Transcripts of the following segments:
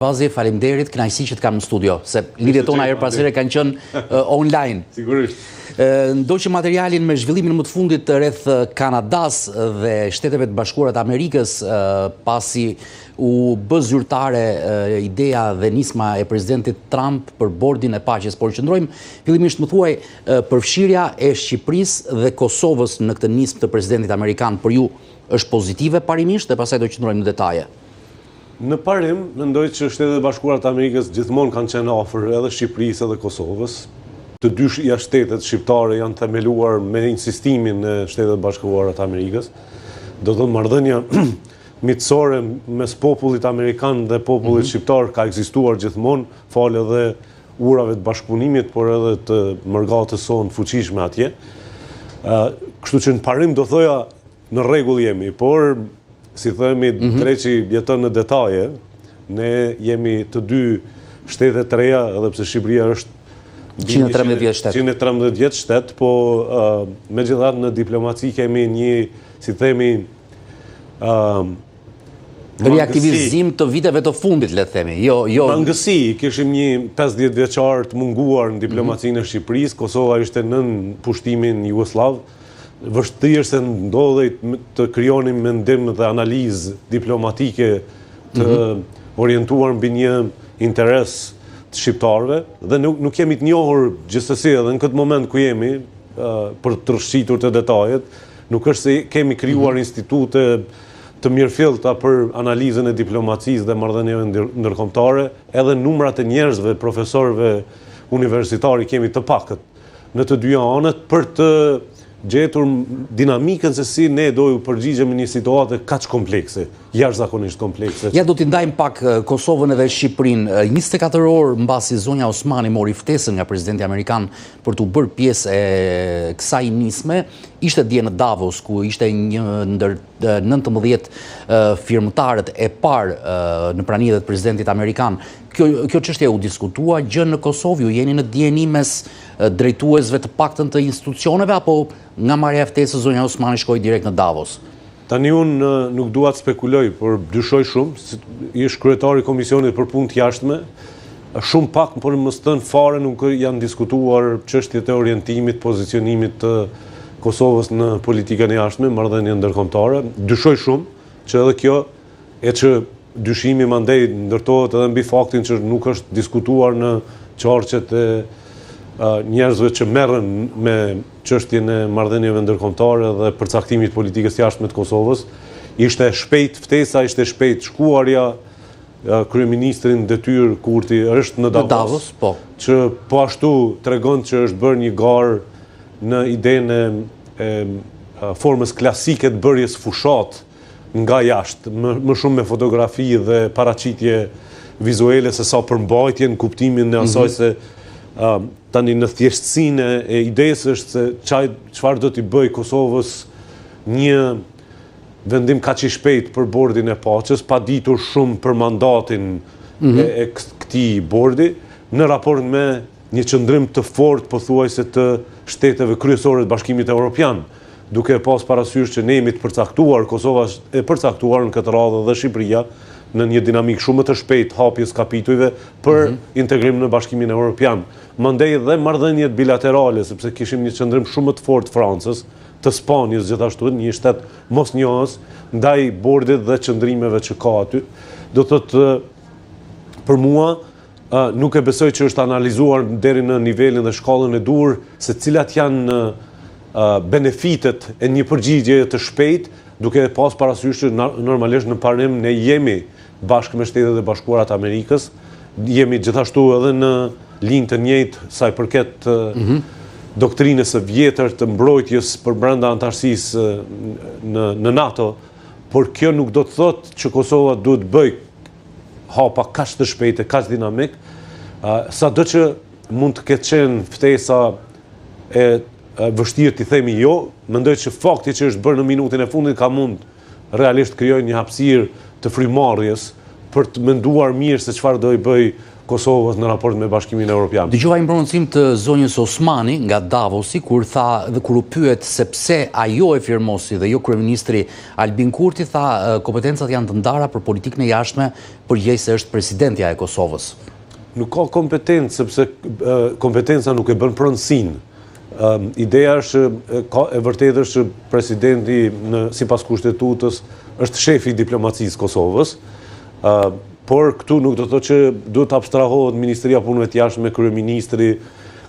Bazi, faleminderit, kënaqësi që të kam në studio, se lidhjet tona herë pas here kanë qenë online. Sigurisht. Ndoqë materialin me zhvillimin më të fundit rreth Kanadas dhe Shteteve të Bashkuara të Amerikës, pasi u bë zyrtare ideja dhe nisma e presidentit Trump për bordin e paqes, por qëndrojmë fillimisht më thuaj përfshirja e Shqipërisë dhe Kosovës në këtë nismë të presidentit amerikan për ju është pozitive parimisht dhe pastaj do qëndrojmë në detaje. Në parim, mendoj që Shtetet e Bashkuara të Amerikës gjithmonë kanë qenë afër edhe Shqipërisë edhe Kosovës. Të dy shtetet shqiptare janë themeluar me insistimin e Shtetet e Bashkuara të Amerikës. Do të thonë marrëdhënia miqësore mes popullit amerikan dhe popullit shqiptar ka ekzistuar gjithmonë, falë edhe urave të bashkëpunimit, por edhe të mërgatës sonë fuqishme atje. Kështu që në parim do thoja në rregull jemi, por si themi, treqi jeton në detaje, ne jemi të dy shtetet të reja, edhe pse Shqipëria është 113 vjetë shtet, po megjithatë në diplomaci kemi një, si themi, reaktivizim të viteve të fundit, le të themi. Mangësi, kishim një 50 vjeçar të munguar në diplomacinë e Shqipërisë, Kosova ishte nën pushtimin Jugosllav, vështirë se ndodhej të krijonim mendim dhe analizë diplomatike të orientuar mbi një interes të shqiptarëve dhe nuk jemi të njohur gjithsesi edhe në këtë moment ku jemi për të rëshqitur të detajet, nuk është se kemi krijuar institute të mirëfillta për analizën e diplomacisë dhe marrëdhënieve ndërkombëtare, edhe numrat e njerëzve, profesorëve universitarë kemi të pakët në të dy anët për të gjetur dinamikën se si ne do ju përgjigjemi një situatë kaq komplekse, jashtëzakonisht komplekse. Ja do t'i ndajmë pak Kosovën edhe Shqipërinë. 24 orë mbasi zonja Osmani mori ftesën nga presidenti amerikan për t'u bërë pjesë e kësaj nisme, ishte dje në Davos, ku ishte një ndër 19 firmëtarët e parë në praninë e presidentit amerikan. Kjo çështje u diskutua gjë në Kosovë, ju jeni në dijeni mes drejtuesve të paktën të institucioneve, apo nga marrja e ftesës zonja Osmani shkoi direkt në Davos? Tani unë nuk dua të spekuloj, por dyshoj shumë, ish kryetari i komisionit për punë të jashtme, shumë pak, por më së thënë fare nuk janë diskutuar çështjet e orientimit, pozicionimit të Kosovës në politikën e jashtme, marrëdhënien ndërkombëtare. Dyshoj shumë që edhe kjo, e që dyshimi mandej ndërtohet edhe mbi faktin që nuk është diskutuar në qarqet e njerëzve që merren me çështjen e marrëdhënieve ndërkombëtare dhe përcaktimit politikës jashtme të Kosovës. Ishte shpejt ftesa, ishte shpejt shkuarja, kryeministrin detyrë Kurti është në Davos, që po ashtu tregon që është bërë një garë në idenë e formës klasike të bërjes fushat nga jashtë, më shumë me fotografi dhe paraqitje vizuele se sa përmbajtje në kuptimin e asaj se tani në thjeshtësinë e idesë është se çfarë do t'i bëj Kosovës një vendim kaq i shpejt për bordin e paqes, pa ditur shumë për mandatin e këtij bordi, në raport me një qëndrim të fortë pothuajse të shteteve kryesore të Bashkimit Evropian, duke pas parasysh që ne jemi të përcaktuar, Kosova e përcaktuar në këtë radhë dhe Shqipëria në një dinamik shumë të shpejt hapjes kapitujve për integrim në Bashkimin Evropian. Mandej dhe marrëdhëniet bilaterale, sepse kishim një qëndrim shumë të fortë Francës, të Spanjës gjithashtu, një shtet mosnjohës ndaj bordit dhe qëndrimeve që ka aty. Do thotë për mua nuk e besoj që është analizuar deri në nivelin dhe shkallën e dur se cilat janë benefitet e një përgjigje të shpejt, duke pas parasysh që normalisht në parim ne jemi bashkë me Shtetet e Bashkuara të Amerikës, jemi gjithashtu edhe në linjë të njëjtë sa i përket doktrinës së vjetër të mbrojtjes për brenda antarësisë në NATO, por kjo nuk do të thotë që Kosova duhet bëj hapa kaq të shpejtë, kaq dinamik, sado që mund të ketë qenë ftesa e vështirë t'i themi jo, mendoj që fakti që është bërë në minutin e fundit ka mund realisht krijojë një hapësirë të frymarrjes për të menduar mirë se çfarë do i bëj Kosovës në raport me Bashkimin Evropian. Dëgjova një prononcim të zonjës Osmani nga Davosi, kur tha dhe kur u pyet se pse ajo e firmosi dhe jo kryeministri Albin Kurti, tha kompetencat janë të ndara për politikën e jashtme, përgjithësisht se është presidentja e Kosovës. Nuk ka kompetencë, sepse kompetenca nuk e bën pronësinë. Ideja është, e vërtetë është presidenti sipas kushtetutës është shefi i diplomacisë Kosovës. Por këtu nuk do të thotë që duhet të abstrahohet Ministria e Punëve të Jashtme, kryeministri,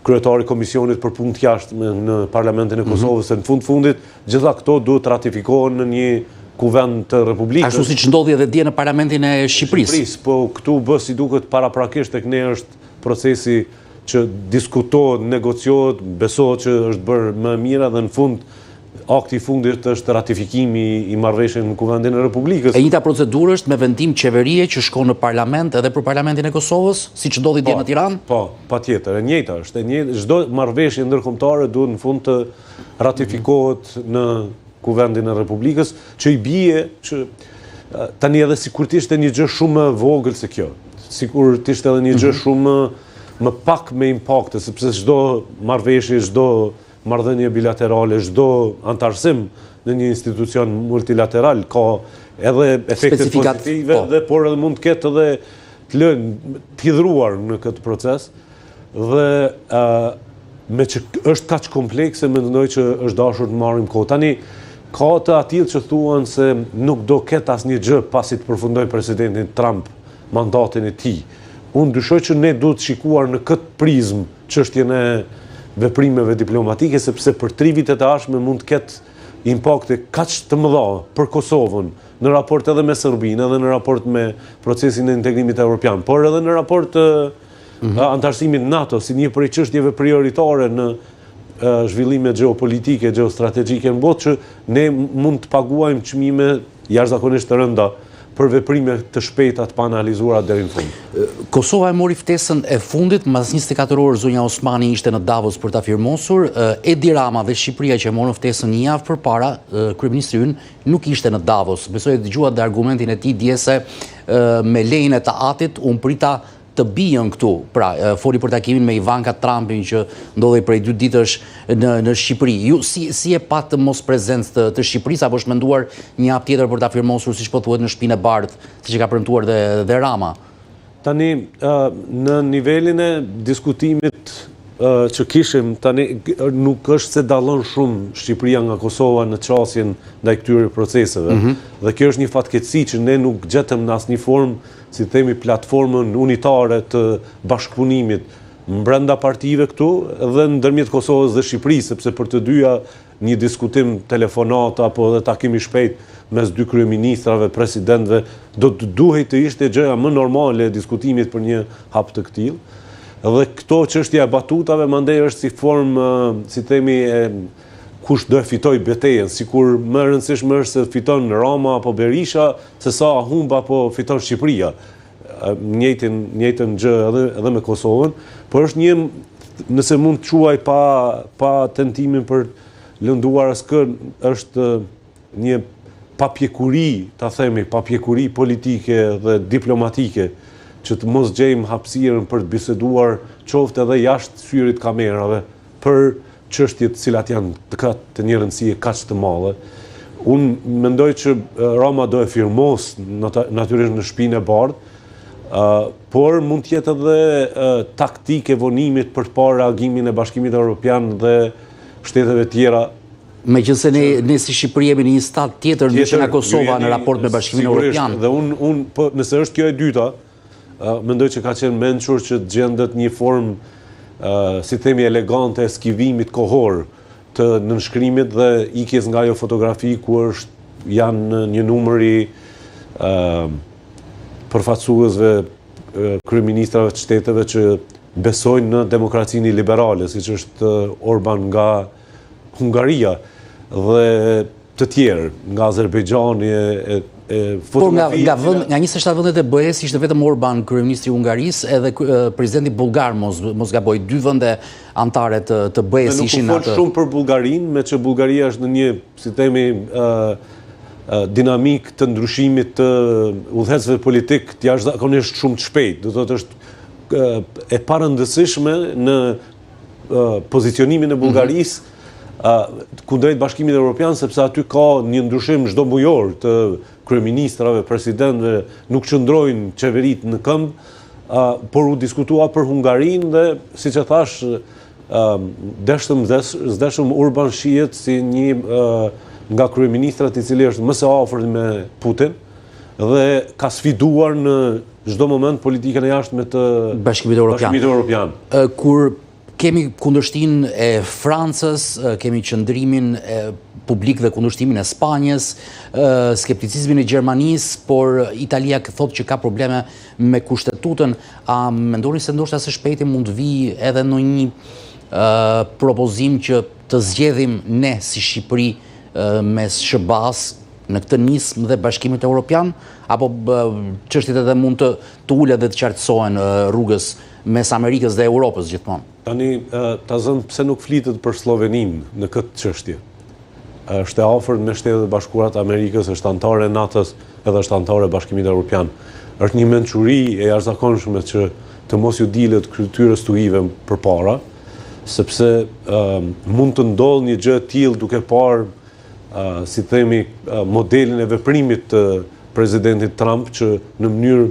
kryetari i Komisionit për Punë të Jashtme në Parlamentin e Kosovës, se në fundit gjitha këto duhet ratifikohen në një kuvend të Republikës. Ashtu siç ndodhi edhe dje në Parlamentin e Shqipërisë. Po këtu si duket paraprakisht tek ne është procesi që diskutohet, negociohet, besohet që është bërë më mirë dhe në fund akti i fundit është ratifikimi i marrëveshjes në Kuvendin e Republikës. E njëjta procedurë është me vendim qeverie që shkon në parlament edhe për Parlamentin e Kosovës, siç ndodhi dje në Tiranë? Po, patjetër, e njëjta është. Çdo marrëveshje ndërkombëtare duhet në fund të ratifikohet në Kuvendin e Republikës, që i bie që tani edhe sikur të ishte një gjë shumë më vogël se kjo. Sikur të ishte edhe një gjë shumë më pak me impakte, sepse çdo marrëveshje, çdo marrëdhënie bilaterale, çdo antarësim në një institucion multilateral ka edhe efekte pozitive, por edhe mund të ketë edhe të lënë të hidhruar në këtë proces. Dhe me që është kaq komplekse, mendoj që është dashur të marrim kohë. Tani ka të atill që thuan se nuk do ketë asnjë gjë pasi të përfundoj presidenti Trump mandatin e tij. Unë dyshoj që ne duhet shikuar në këtë prizmë çështjen e veprimeve diplomatike, sepse për 3 vitet e ardhshme mund të ketë impakte kaq të mëdha për Kosovën në raport edhe me Serbinë, edhe në raport me procesin e integrimit evropian, por edhe në raport antarësimit NATO si një prej çështjeve prioritare në zhvillime geopolitike, geostrategjike në botë, që ne mund të paguajmë çmime jashtëzakonisht të rënda për veprime të shpejta të paanalizuara deri në fund. Kosova e mori ftesën e fundit, mas 24 orë zonja Osmani ishte në Davos për ta firmosur. Edi Rama dhe Shqipëria që morën ftesën një javë përpara, kryeministri ynë nuk ishte në Davos. Besoj e dëgjuat dhe argumentin e tij dje se me lejen e Taatit unë prita të bijën këtu. Pra, foli për takimin me Ivanka Trumpin që ndodhej prej 2 ditësh në Shqipëri. Ju si e pat mos prezencë të Shqipërisë, apo është menduar një hap tjetër për ta firmosur, siç po thuhet, në Shtëpinë e Bardhë, siç e ka premtuar dhe Rama? Tani, në nivelin e diskutimit që kishim, tani nuk është se dallon shumë Shqipëria nga Kosova në çasjen ndaj këtyre proceseve. Dhe kjo është një fatkeqësi që ne nuk gjetëm në asnjë formë, si themi, platformën unitare të bashkëpunimit brenda partive këtu dhe ndërmjet Kosovës dhe Shqipërisë, sepse për të dyja një diskutim telefonata apo edhe takim i shpejt mes 2 kryeministrave, presidentëve, do të duhej të ishte gjëja më normale e diskutimit për një hap të këtillë. Dhe këto çështja e batutave mandej është si formë, si themi, kush do e fitoj betejën, sikur më rëndësishme është se fiton Rama apo Berisha, se sa humb apo fiton Shqipëria. Njëjtën gjë edhe me Kosovën, por është një, nëse mund të quaj pa tentimin për lënduar askë, është një papjekuri, ta themi, papjekuri politike dhe diplomatike, që të mos gjejmë hapësirën për të biseduar qoftë edhe jashtë syrit kamerave për çështjet cilat janë të një rëndësie kaq të madhe. Unë mendoj që Rama do e firmos natyrisht në Shtëpinë e Bardhë, por mund të jetë edhe taktikë e vonimit për të parë reagimin e Bashkimit Evropian dhe shteteve tjera. Meqense ne si Shqipëri jemi në një stat tjetër ndryshe nga Kosova në raport me Bashkimin Evropian. Dhe unë nëse është kjo e dyta, mendoj që ka qenë mençur që të gjendet një formë, si themi, elegante eskivimit kohor të nënshkrimit dhe ikjes nga ajo fotografi ku janë një numëri përfaqësuesve kryeministrave të shteteve që besojnë në demokracinë liberale, siç është Orban nga Hungaria dhe të tjerë, nga Azerbejxhani, por nga 27 vendet e BE-s ishte vetëm Orban, kryeministri i Hungarisë, edhe presidenti bullgar, mos gaboj, 2 vende antare të BE-s ishin atë. Nuk fol shumë për Bullgarinë, me që Bullgaria është në një, si themi, dinamik të ndryshimit të udhëhecëve politik të jashtëzakonisht shumë të shpejt. Do thotë është e parëndësishme në pozicionimin e Bullgarisë kundrejt Bashkimit Evropian, sepse aty ka një ndryshim çdo mujor të kryeministrave, presidentëve, nuk qëndrojnë qeverit në këmbë, por u diskutua për Hungarinë dhe, siç e thash, zdeshëm Urban shihet si një nga kryeministrat i cili është më së afërt me Putin dhe ka sfiduar në çdo moment politikën e jashtme të Bashkimit Evropian. Kur kemi kundërshtinë e Francës, kemi qëndrimin publik dhe kundërshtimin e Spanjës, skepticizmin e Gjermanisë, por Italia thotë që ka probleme me kushtetutën. A mendoni se ndoshta së shpejti mund të vijë edhe në një propozim që të zgjedhim ne si Shqipëri mes SBA-s në këtë nismë dhe Bashkimit Evropian, apo çështjet edhe mund të ulet dhe të qartësohen rrugës mes Amerikës dhe Europës gjithmonë? Tani, ta zënë pse nuk flitet për Sloveninë në këtë çështje. Është e afërt me Shtetet e Bashkuara të Amerikës, është anëtare e NATO-s edhe është anëtare e Bashkimit Evropian. Është një mençuri e jashtëzakonshme që të mos ju dilet kryetyrës tuive përpara, sepse mund të ndodhë një gjë e tillë duke parë, si themi, modelin e veprimit të presidentit Trump që në mënyrë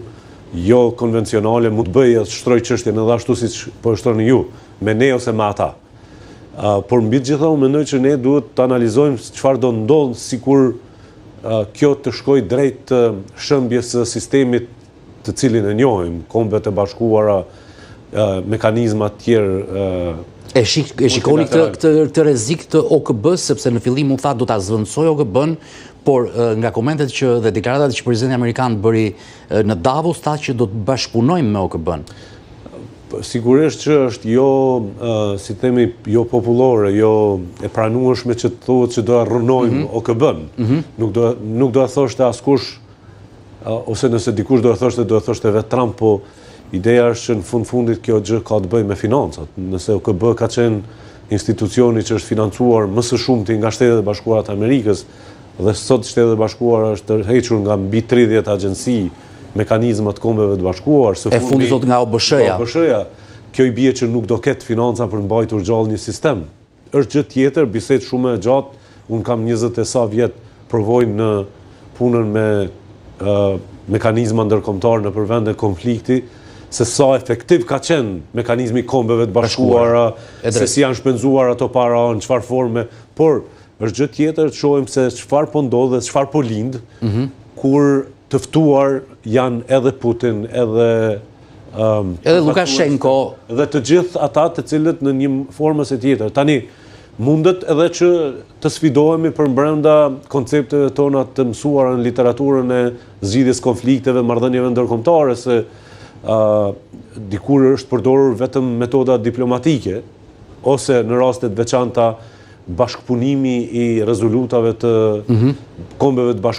jo konvencionale mund të bëjë të shtroj çështjen edhe ashtu siç po e shtroni ju, me ne ose me ata. Por mbi të gjitha unë mendoj që ne duhet të analizojmë çfarë do ndodhë sikur kjo të shkojë drejt shëmbjes së sistemit të cilin e njohim, Kombet e Bashkuara, mekanizma të tjerë. E shikoni këtë rrezik të OKB-s, sepse në fillim u tha do ta zvendësoj OKB-n, por nga komentet dhe deklaratat që presidenti amerikan bëri në Davos, tha që do të bashkëpunojmë me OKB-n. Sigurisht që është si themi, jo popullore, jo e pranueshme që të thuhet që do ta rrënojmë OKB-n. Nuk do ta thoshte askush, ose nëse dikush do ta thoshte vetë Trump, po ideja është që në fundit kjo gjë ka të bëjë me financat. Nëse OKB ka qenë institucioni që është financuar më së shumti nga Shtetet e Bashkuara të Amerikës, dhe sot Shtetet e Bashkuara është tërhequr nga mbi 30 agjenci, mekanizma të Kombeve të Bashkuar, e fundit sot nga OBSH-ja. Kjo i bie që nuk do ketë financa për mbajtur gjallë një sistem. Është gjë tjetër, bisedë shumë e gjatë, unë kam 20 e sa vjet provoj në punën me mekanizma ndërkombëtar në përvende konflikti, se sa efektiv ka qenë mekanizmi Kombeve të Bashkuara, se si janë shpenzuar ato para, në çfarë forme, por është gjë tjetër të shohim se çfarë po ndodh dhe çfarë po lind, kur të ftuar janë edhe Putin, edhe Lukashenko, dhe të gjithë ata të cilët në një formë ose tjetër. Tani mundet edhe që të sfidohemi për brenda koncepteve tona të mësuara në literaturën e zgjidhjes konflikteve, marrëdhënieve ndërkombëtare, se dikur është përdorur vetëm metoda diplomatike, ose në rastet veçanta bashkëpunimi i rezolutave të Kombeve të Bashkuara